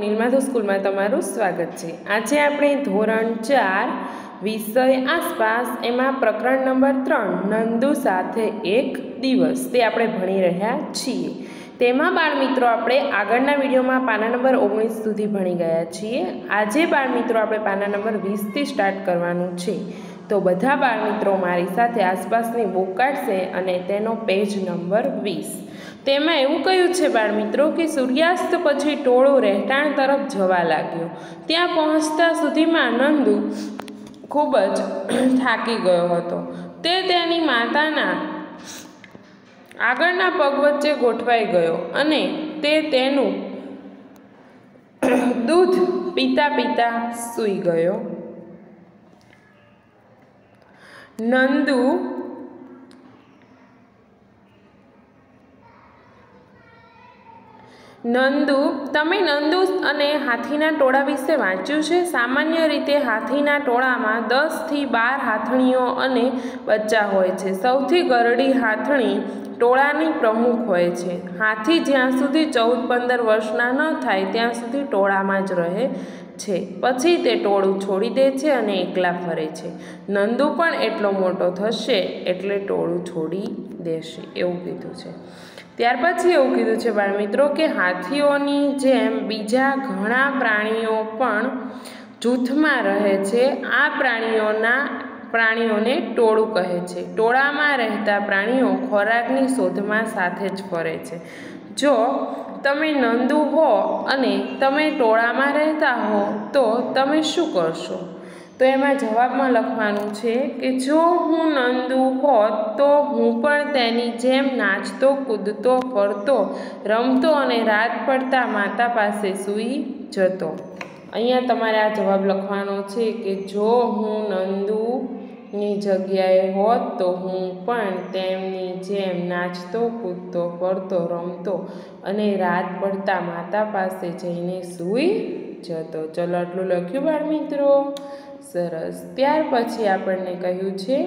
નીલમાધવ સ્કૂલમાં તમારું સ્વાગત છે। આજે આપણે ધોરણ 4 વિષય આસપાસ એમાં પ્રકરણ નંબર 3 નંદુ સાથે એક દિવસ તે આપણે ભણી રહ્યા છીએ। તેમાં બાળમિત્રો આપણે આગળના વિડીયોમાં પાના નંબર 19 સુધી ભણી ગયા છીએ। આજે બાળમિત્રો આપણે પાના નંબર 20 થી સ્ટાર્ટ કરવાનું છે। તો બધા બાળમિત્રો મારી સાથે આસપાસની બુક કાઢશે અને તેનો પેજ નંબર 20। તેમાં એવું કહ્યું છે બાળમિત્રો કે સૂર્યાસ્ત પછી ટોળું રહેઠાણ તરફ જવા લાગ્યું। ત્યાં પહોંચતા સુધીમાં નંદુ ખૂબ જ થાકી ગયો હતો। તે તેની માતાના આગળના પગ વચ્ચે ગોઠવાઈ ગયો અને તે તેનું દૂધ પીતા પીતા સૂઈ ગયો। તમે નંદુ અને હાથીના ટોળા વિશે વાંચ્યું છે। સામાન્ય રીતે હાથીના ટોળામાં 10 થી 12 હાથણીઓ અને બચ્ચા હોય છે। સૌથી ગરડી હાથણી ટોળાની પ્રમુખ હોય છે। હાથી જ્યાં સુધી 14-15 વર્ષના ન થાય ત્યાં સુધી ટોળામાં જ રહે છે, પછી તે ટોળું છોડી દે છે અને એકલા ફરે છે। નંદુ પણ એટલો મોટો થશે એટલે ટોળું છોડી દેશે એવું કીધું છે। ત્યાર પછી એવું કીધું છે બાળમિત્રો કે હાથીઓની જેમ બીજા ઘણા પ્રાણીઓ પણ જૂથમાં રહે છે। આ પ્રાણીઓને ટોળું કહે છે। ટોળામાં રહેતા પ્રાણીઓ ખોરાકની શોધમાં સાથે જ ફરે છે। જો તમે નંદુ હો અને તમે ટોળામાં રહેતા હો તો તમે શું કરશો? તો એમાં જવાબમાં લખવાનું છે કે જો હું નંદુ હોત તો હું પણ તેની જેમ નાચતો, કૂદતો, ફરતો, રમતો અને રાત પડતા માતા પાસે સૂઈ જતો। અહીંયા તમારે આ જવાબ લખવાનો છે કે જો હું નંદુની જગ્યાએ હોત તો હું પણ તેમની જેમ નાચતો, કૂદતો, ફરતો, રમતો અને રાત પડતા માતા પાસે જઈને સૂઈ જતો। ચલો આટલું લખ્યું બાળમિત્રો? સરસ। ત્યાર પછી આપણને કહ્યું છે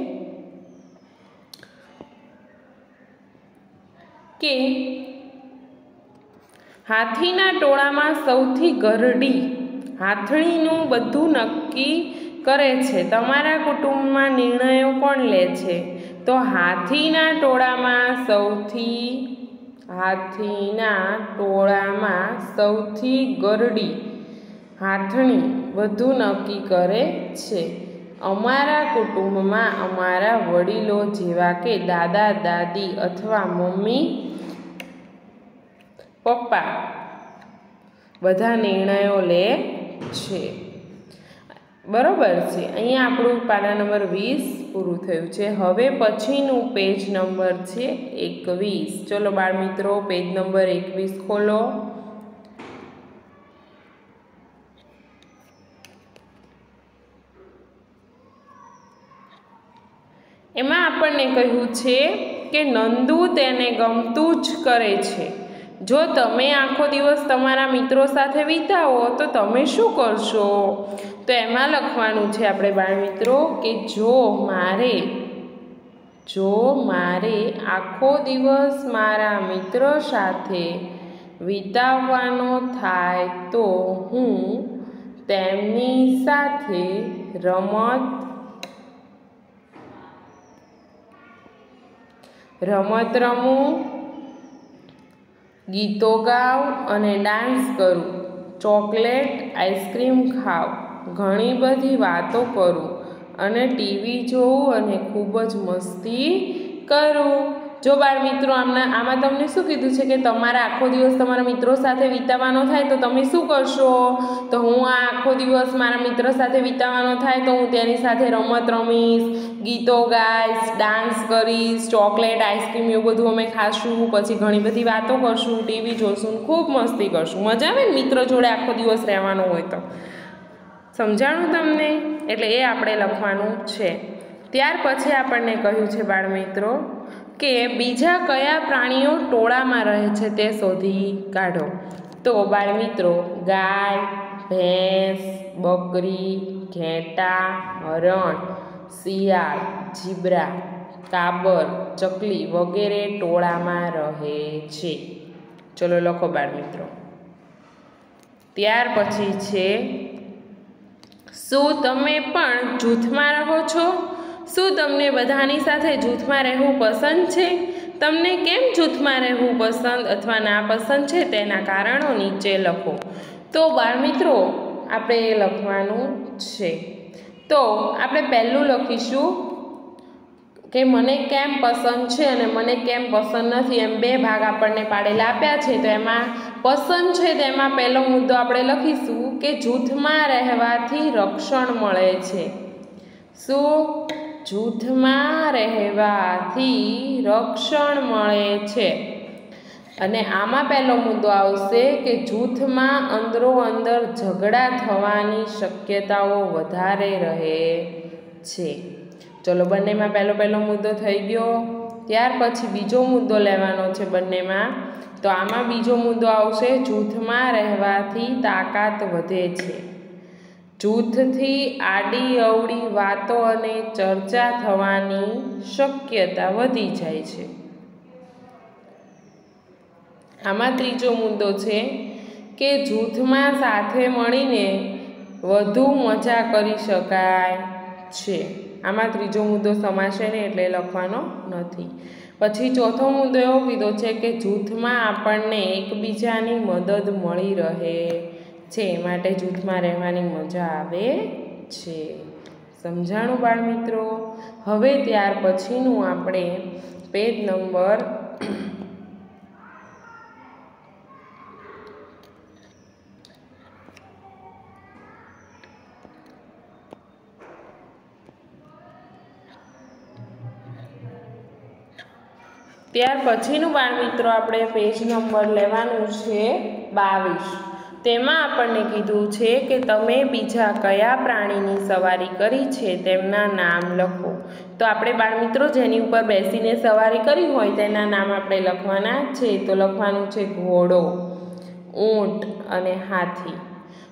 કે હાથીના ટોળામાં સૌથી ગરડી હાથણીનું બધું નક્કી કરે છે। તમારા કુટુંબમાં નિર્ણયો કોણ લે છે? તો હાથીના ટોળામાં સૌથી ગરડી હાથણી બધું નક્કી કરે છે। અમારા કુટુંબમાં અમારા વડીલો જેવા કે દાદા દાદી અથવા મમ્મી પપ્પા બધા નિર્ણયો લે છે। બરોબર છે। અહીંયા આપણું પાના નંબર 20 પૂરું થયું છે। હવે પછીનું પેજ નંબર છે 21। ચલો બાળમિત્રો પેજ નંબર 21 ખોલો। એમાં આપણને કહ્યું છે કે નંદુ તેને ગમતું જ કરે છે। જો તમે આખો દિવસ તમારા મિત્રો સાથે વિતાવો તો તમે શું કરશો? તો એમાં લખવાનું છે આપણે બાળમિત્રો કે જો મારે આખો દિવસ મારા મિત્રો સાથે વિતાવવાનો થાય તો હું તેમની સાથે રમત રમું, ગીતો ગાઉં અને ડાન્સ કરું, ચોકલેટ, આઈસ્ક્રીમ ખાઉં, ઘણી બધી વાતો કરું અને ટીવી જોઉં અને ખૂબ જ મસ્તી કરું। જો બાળમિત્રો આમાં તમને શું કીધું છે કે તમારા આખો દિવસ તમારા મિત્રો સાથે વિતાવવાનો થાય તો તમે શું કરશો? તો હું આ આખો દિવસ મારા મિત્ર સાથે વિતાવવાનો થાય તો હું તેની સાથે રમત રમીશ, ગીતો ગાઈશ, ડાન્સ કરીશ, ચોકલેટ, આઈસ્ક્રીમ એવું બધું અમે ખાશું, પછી ઘણી બધી વાતો કરશું, ટીવી જોશું, ખૂબ મસ્તી કરશું। મજા આવે ને મિત્રો જોડે આખો દિવસ રહેવાનો હોય તો? સમજાણું તમને? એટલે એ આપણે લખવાનું છે। ત્યાર પછી આપણને કહ્યું છે બાળમિત્રો કે બીજા કયા પ્રાણીઓ ટોળામાં રહે છે તે શોધી કાઢો। તો બાળમિત્રો ગાય, ભેંસ, બકરી, ઘેટાં, હરણ, શિયાળ, જીબ્રા, કાબર, ચકલી વગેરે ટોળામાં રહે છે। ચલો લખો બાળમિત્રો। ત્યાર પછી છે શું તમે પણ જૂથમાં રહો છો? શું તમને બધાની સાથે જૂથમાં રહેવું પસંદ છે? તમને કેમ જૂથમાં રહેવું પસંદ અથવા નાપસંદ છે તેના કારણો નીચે લખો. તો બાળમિત્રો આપણે એ લખવાનું છે. તો આપણે પહેલું લખીશું કે મને કેમ પસંદ છે અને મને કેમ પસંદ નથી, એમ બે ભાગ આપણને પાડેલા આપ્યા છે. તો એમાં પસંદ છે તેમાં પહેલો મુદ્દો આપણે લખીશું કે જૂથમાં રહેવાથી રક્ષણ મળે છે. શું? જૂથમાં રહેવાથી રક્ષણ મળે છે. અને આમાં પહેલો મુદ્દો આવશે કે જૂથમાં અંદરો અંદર ઝઘડા થવાની શક્યતાઓ વધારે રહે છે. ચલો બંનેમાં પહેલો મુદ્દો થઈ ગયો. ત્યાર પછી બીજો મુદ્દો લેવાનો છે બંનેમાં. તો આમાં બીજો મુદ્દો આવશે જૂથમાં રહેવાથી તાકાત વધે છે. જૂથથી આડી અવળી વાતો અને ચર્ચા થવાની શક્યતા વધી જાય છે. આમાં ત્રીજો મુદ્દો છે કે જૂથમાં સાથે મળીને વધુ મજા કરી શકાય છે. આમાં ત્રીજો મુદ્દો સમાશે ને એટલે લખવાનો નથી. પછી ચોથો મુદ્દો એવો કીધો છે કે જૂથમાં આપણને એકબીજાની મદદ મળી રહે છે, માટે જૂથમાં રહેવાની મજા આવે છે. સમજાણું બાળમિત્રો? હવે ત્યાર પછીનું આપણે પેજ નંબર 22. તેમાં આપણને કીધું છે કે તમે બીજા કયા પ્રાણીની સવારી કરી છે તેમના નામ લખો. તો આપણે બાળમિત્રો જેની ઉપર બેસીને સવારી કરી હોય તેના નામ આપણે લખવાના છે. તો લખવાનું છે ઘોડો, ઊંટ અને હાથી.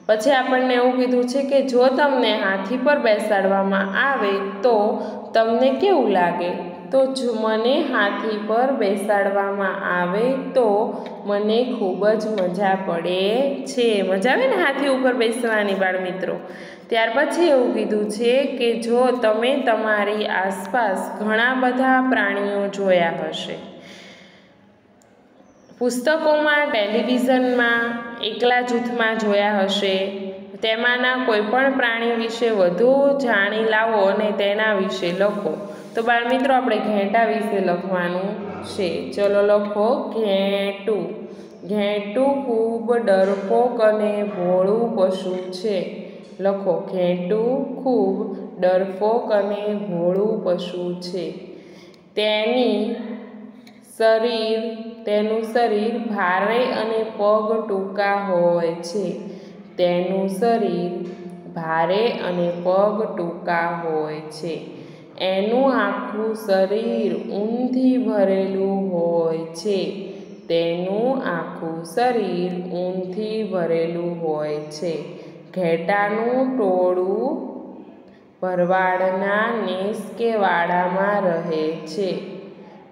પછી આપણને એવું કીધું છે કે જો તમને હાથી પર બેસાડવામાં આવે તો તમને કેવું લાગે? તો જો મને હાથી પર બેસાડવામાં આવે તો મને ખૂબ જ મજા પડે છે. મજા આવે ને હાથી ઉપર બેસવાની બાળમિત્રો? ત્યાર પછી એવું કીધું છે કે જો તમે તમારી આસપાસ ઘણા બધા પ્રાણીઓ જોયા હશે, પુસ્તકોમાં, ટેલિવિઝનમાં, એકલા જૂથમાં જોયા હશે, તેમાંના કોઈ પણ પ્રાણી વિશે વધુ જાણી લાવો અને તેના વિશે લખો. તો બાળમિત્રો આપણે ઘેટાં વિશે લખવાનું છે. ચલો લખો ઘેટું. ઘેટું ખૂબ ડરપોક અને ભોળું પશુ છે. લખો ઘેટું ખૂબ ડરપોક અને ભોળું પશુ છે. તેનું શરીર ભારે અને પગ ટૂંકા હોય છે. તેનું શરીર ભારે અને પગ ટૂંકા હોય છે. એનું આખું શરીર ઊનથી ભરેલું હોય છે. તેનું આખું શરીર ઊનથી ભરેલું હોય છે. ઘેટાનું ટોળું ભરવાડના નેસ કે વાડામાં રહે છે.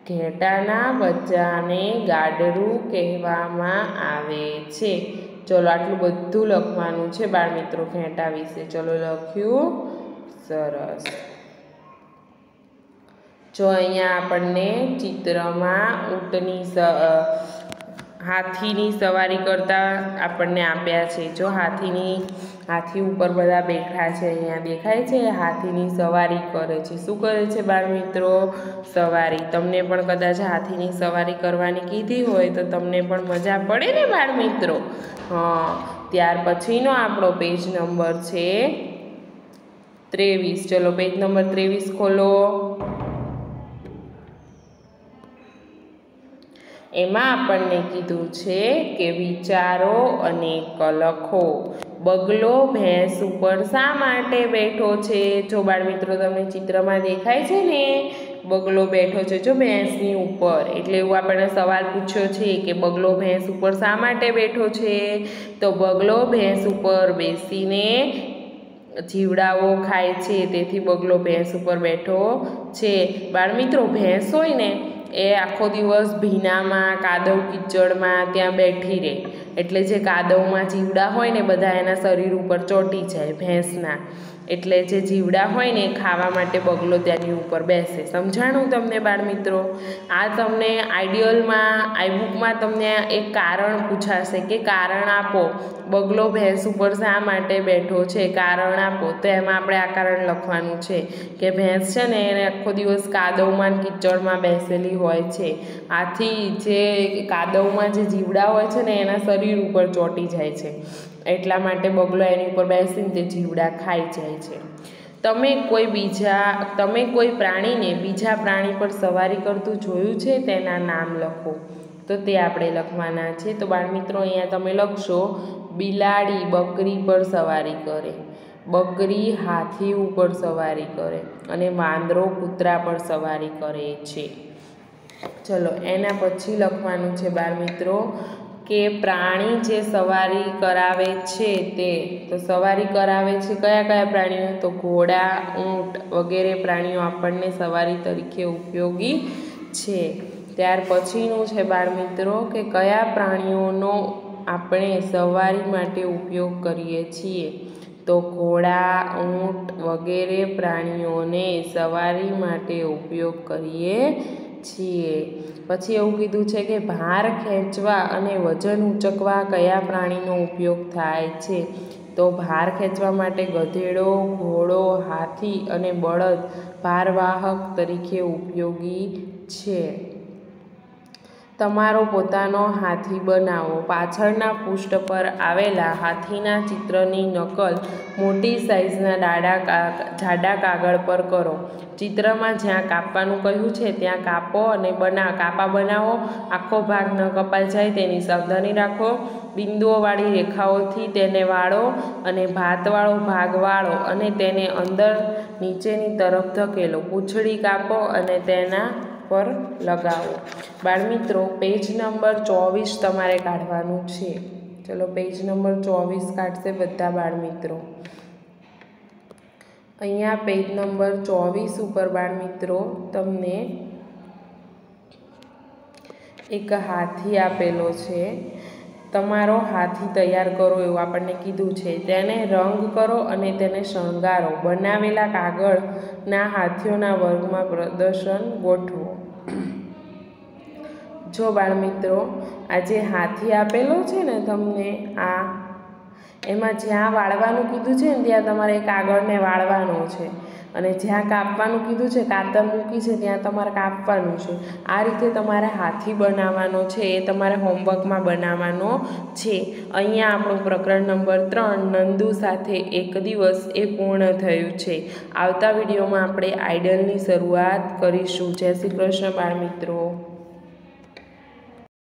ઘેટાના બચ્ચાને ગાડરું કહેવામાં આવે છે. ચલો આટલું બધું લખવાનું છે બાળમિત્રો ઘેટાં વિશે. ચલો લખ્યું? સરસ. જો અહીંયા આપણને ચિત્રમાં હાથીની સવારી કરતા આપણને આપ્યા છે. જો હાથી ઉપર બધા બેઠા છે, અહીંયા દેખાય છે. હાથીની સવારી કરે છે. શું કરે છે બાળમિત્રો? સવારી. તમને પણ કદાચ હાથીની સવારી કરવાની કીધી હોય તો તમને પણ મજા પડે ને બાળમિત્રો? ત્યાર પછીનો આપણો પેજ નંબર છે 23. ચલો પેજ નંબર 23 ખોલો. એમાં આપણને કીધું છે કે વિચારો અને કલખો. બગલો ભેંસ ઉપર શા માટે બેઠો છે? જો બાળમિત્રો તમને ચિત્રમાં દેખાય છે ને, બગલો બેઠો છે જો ભેંસની ઉપર. એટલે એવું આપણને સવાલ પૂછ્યો છે કે બગલો ભેંસ ઉપર શા માટે બેઠો છે? તો બગલો ભેંસ ઉપર બેસીને જીવડાઓ ખાય છે, તેથી બગલો ભેંસ ઉપર બેઠો છે. બાળમિત્રો ભેંસ હોય ને એ આખો દિવસ ભીનામાં, કાદવ કીચડમાં ત્યાં બેઠી રહે. એટલે જે કાદવમાં જીવડા હોય ને બધા એના શરીર ઉપર ચોંટી જાય ભેંસના, એટલે જે જીવડા હોય ને એ ખાવા માટે બગલો ત્યાંની ઉપર બેસે. સમજાણું તમને બાળમિત્રો? આ તમને આઈબુકમાં તમને એક કારણ પૂછાશે કે કારણ આપો, બગલો ભેંસ ઉપર શા માટે બેઠો છે, કારણ આપો. તો એમાં આપણે આ કારણ લખવાનું છે કે ભેંસ છે ને એને આખો દિવસ કાદવમાં કીચડમાં બેસેલી હોય છે, આથી જે કાદવમાં જે જીવડા હોય છે ને એના શરીર ઉપર ચોંટી જાય છે, એટલા માટે બગલો એની ઉપર બેસીને તે જીવડા ખાઈ જાય છે. તમે કોઈ પ્રાણીને બીજા પ્રાણી પર સવારી કરતું જોયું છે? તેના નામ લખો. તો તે આપણે લખવાના છે. તો બાળમિત્રો અહીંયા તમે લખશો બિલાડી બકરી પર સવારી કરે, બકરી હાથી ઉપર સવારી કરે અને વાંદરો કૂતરા પર સવારી કરે છે. ચલો એના પછી લખવાનું છે બાળમિત્રો કે પ્રાણી જે સવારી કરાવે છે તે, તો સવારી કરાવે છે કયા કયા પ્રાણીઓ? તો ઘોડા, ઊંટ વગેરે પ્રાણીઓ આપણને સવારી તરીકે ઉપયોગી છે. ત્યાર પછીનું છે બાળમિત્રો કે કયા પ્રાણીઓનો આપણે સવારી માટે ઉપયોગ કરીએ છીએ? તો ઘોડા, ઊંટ વગેરે પ્રાણીઓને સવારી માટે ઉપયોગ કરીએ છીએ. પછી એવું કીધું છે કે ભાર ખેંચવા અને વજન ઉંચકવા કયા પ્રાણીનો ઉપયોગ થાય છે? તો ભાર ખેંચવા માટે ગધેડો, ઘોડો, હાથી અને બળદ ભારવાહક તરીકે ઉપયોગી છે. તમારો પોતાનો હાથી બનાવો. પાછળના પૃષ્ઠ પર આવેલા હાથીના ચિત્રની નકલ મોટી સાઇઝના જાડા કાગળ પર કરો. ચિત્રમાં જ્યાં કાપવાનું કહ્યું છે ત્યાં કાપો અને કાપા બનાવો. આખો ભાગ ન કપાઈ જાય તેની સાવધાની રાખો. બિંદુઓવાળી રેખાઓથી તેને વાળો અને ભાતવાળો ભાગ વાળો અને તેને અંદર નીચેની તરફ ધકેલો. પૂંછડી કાપો અને તેના પર લગાવો. બાળમિત્રો પેજ નંબર 24 તમારે કાઢવાનું છે. ચલો પેજ નંબર 24 કાઢશે બધા બાળમિત્રો. અહીંયા પેજ નંબર 24 ઉપર બાળમિત્રો તમને એક હાથી આપેલો છે. તમારો હાથી તૈયાર કરો એવું આપણને કીધું છે. તેને રંગ કરો અને તેને શણગારો. બનાવેલા કાગળના હાથીઓના વર્ગમાં પ્રદર્શન ગોઠવો. જો બાળમિત્રો આ જે હાથી આપેલો છે ને તમને, એમાં જ્યાં વાળવાનું કીધું છે ને ત્યાં તમારે કાગળને વાળવાનો છે અને જ્યાં કાપવાનું કીધું છે, કાતર મૂકી છે ત્યાં તમારે કાપવાનું છે. આ રીતે તમારે હાથી બનાવવાનો છે, એ તમારે હોમવર્કમાં બનાવવાનો છે. અહીંયા આપણું પ્રકરણ નંબર 3 નંદુ સાથે એક દિવસ એ પૂર્ણ થયું છે. આવતા વિડીયોમાં આપણે આઈડલની શરૂઆત કરીશું. જય શ્રી કૃષ્ણ બાળમિત્રો.